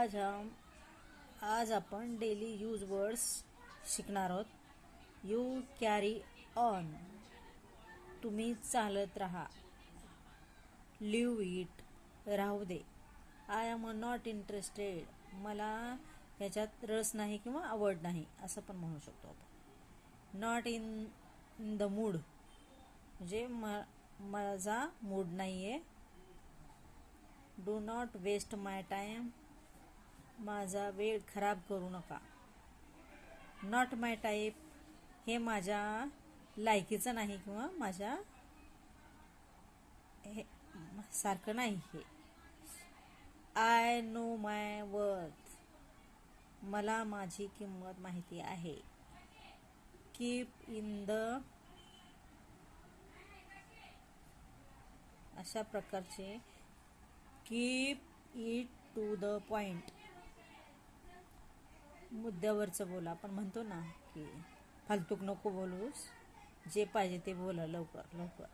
आज आपण daily use words शिकणार आहोत. यू कॅरी ऑन, तुम्ही चालत राहा. लिव्ह इट, राहू दे. आय एम नॉट इंटरेस्टेड, मला ह्याच्यात रस नाही किंवा आवड नाही असं पण म्हणू शकतो आपण. नॉट इन द मूड, म्हणजे माझा मूड नाही आहे. Do not waste my time, माझा वेळ खराब करू नका. नॉट माय टाईप, हे माझ्या लायकीचं नाही किंवा माझ्या हे सारखं नाही हे. आय नो माय वर्थ, मला माझी किंमत माहिती आहे. कीप इन द, अशा प्रकारचे keep it to the point, मुद्द्यावरचं बोला. आपण म्हणतो ना की फालतूक नको बोलूस, जे पाहिजे ते बोला लवकर लवकर.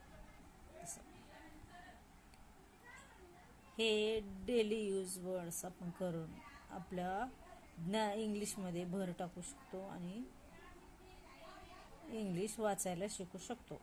हे डेली यूज वर्ड्स आपण करून आपल्या इंग्लिशमध्ये भर टाकू शकतो आणि इंग्लिश वाचायला शिकू शकतो.